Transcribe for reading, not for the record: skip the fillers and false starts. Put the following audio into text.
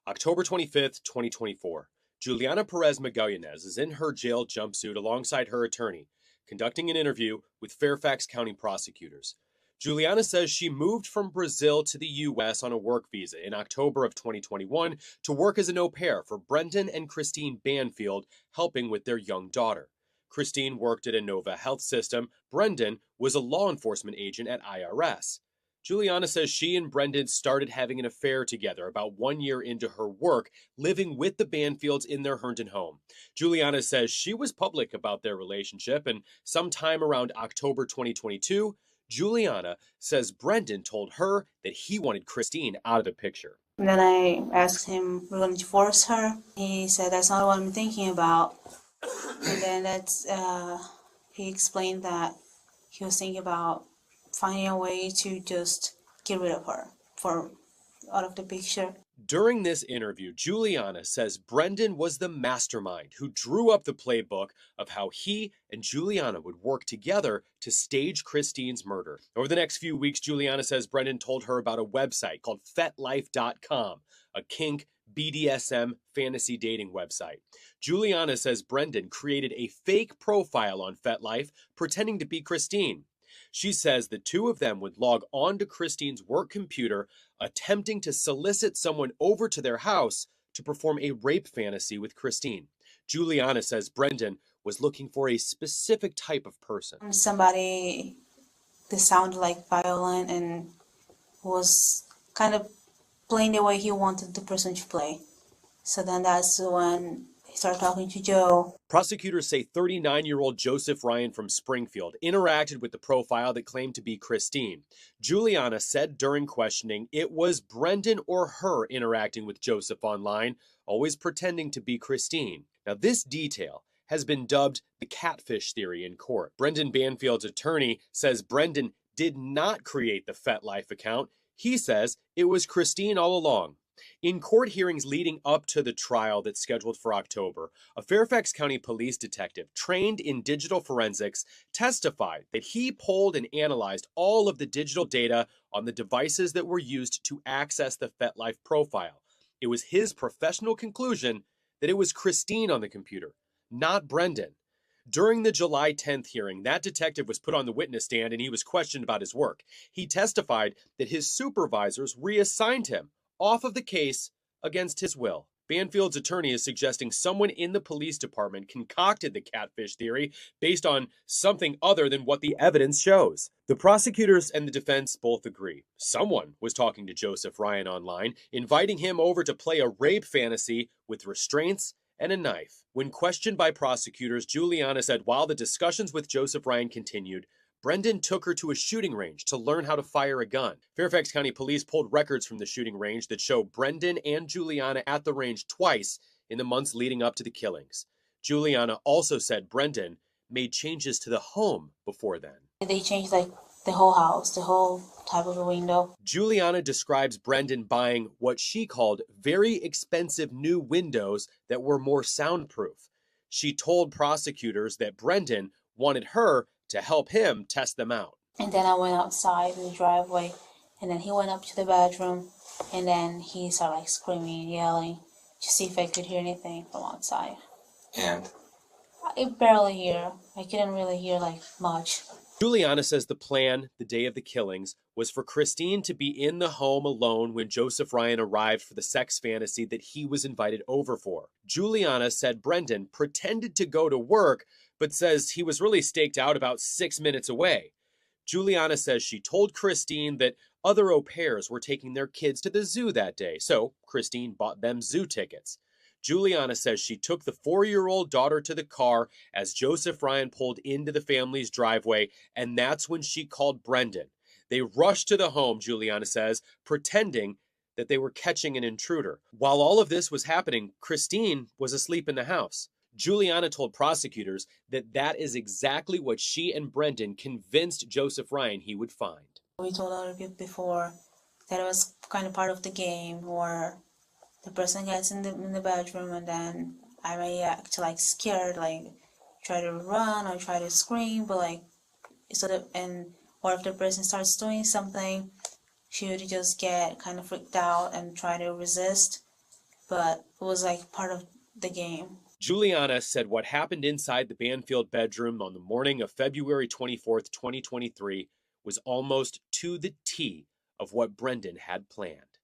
October 25th, 2024. Juliana Peres Magalhães is in her jail jumpsuit alongside her attorney, conducting an interview with Fairfax County prosecutors. Juliana says she moved from Brazil to the U.S. on a work visa in October of 2021 to work as an au pair for Brendan and Christine Banfield, helping with their young daughter. Christine worked at a Nova health system. Brendan was a law enforcement agent at IRS. Juliana says she and Brendan started having an affair together about 1 year into her work, living with the Banfields in their Herndon home. Juliana says she was public about their relationship, and sometime around October 2022, Juliana says Brendan told her that he wanted Christine out of the picture. And then I asked him, we're going to divorce her. He said, that's not what I'm thinking about. And then he explained that he was thinking about finding a way to just get rid of her out of the picture. During this interview, Juliana says Brendan was the mastermind who drew up the playbook of how he and Juliana would work together to stage Christine's murder. Over the next few weeks, Juliana says Brendan told her about a website called fetlife.com, a kink BDSM fantasy dating website. Juliana says Brendan created a fake profile on FetLife pretending to be Christine. She says the two of them would log on to Christine's work computer, attempting to solicit someone over to their house to perform a rape fantasy with Christine. Juliana says Brendan was looking for a specific type of person. Somebody that sounded like violent and was kind of playing the way he wanted the person to play. So then that's when he started talking to Joe. Prosecutors say 39-year-old Joseph Ryan from Springfield interacted with the profile that claimed to be Christine. Juliana said during questioning it was Brendan or her interacting with Joseph online, always pretending to be Christine. Now, this detail has been dubbed the catfish theory in court. Brendan Banfield's attorney says Brendan did not create the FetLife account. He says it was Christine all along. In court hearings leading up to the trial that's scheduled for October, a Fairfax County police detective trained in digital forensics testified that he pulled and analyzed all of the digital data on the devices that were used to access the FetLife profile. It was his professional conclusion that it was Christine on the computer, not Brendan. During the July 10th hearing, that detective was put on the witness stand and he was questioned about his work. He testified that his supervisors reassigned him off of the case against his will. Banfield's attorney is suggesting someone in the police department concocted the catfish theory based on something other than what the evidence shows. The prosecutors and the defense both agree. Someone was talking to Joseph Ryan online, inviting him over to play a rape fantasy with restraints and a knife. When questioned by prosecutors, Juliana said while the discussions with Joseph Ryan continued, Brendan took her to a shooting range to learn how to fire a gun. Fairfax County Police pulled records from the shooting range that show Brendan and Juliana at the range twice in the months leading up to the killings. Juliana also said Brendan made changes to the home before then. They changed the whole house, the whole type of a window. Juliana describes Brendan buying what she called very expensive new windows that were more soundproof. She told prosecutors that Brendan wanted her to help him test them out. And then I went outside in the driveway, and then he went up to the bedroom, and then he started screaming and yelling to see if I could hear anything from outside. And? I barely hear. I couldn't really hear much. Juliana says the plan, the day of the killings, was for Christine to be in the home alone when Joseph Ryan arrived for the sex fantasy that he was invited over for. Juliana said Brendan pretended to go to work, but says he was really staked out about 6 minutes away. Juliana says she told Christine that other au pairs were taking their kids to the zoo that day, so Christine bought them zoo tickets. Juliana says she took the 4-year-old daughter to the car as Joseph Ryan pulled into the family's driveway, and that's when she called Brendan. They rushed to the home, Juliana says, pretending that they were catching an intruder. While all of this was happening, Christine was asleep in the house. Juliana told prosecutors that that is exactly what she and Brendan convinced Joseph Ryan he would find. We told other people before that it was kind of part of the game where the person gets in the bedroom and then I may act scared, try to run or try to scream, but or if the person starts doing something, she would just get kind of freaked out and try to resist. but it was like part of the game. Juliana said what happened inside the Banfield bedroom on the morning of February 24th, 2023 was almost to the T of what Brendan had planned.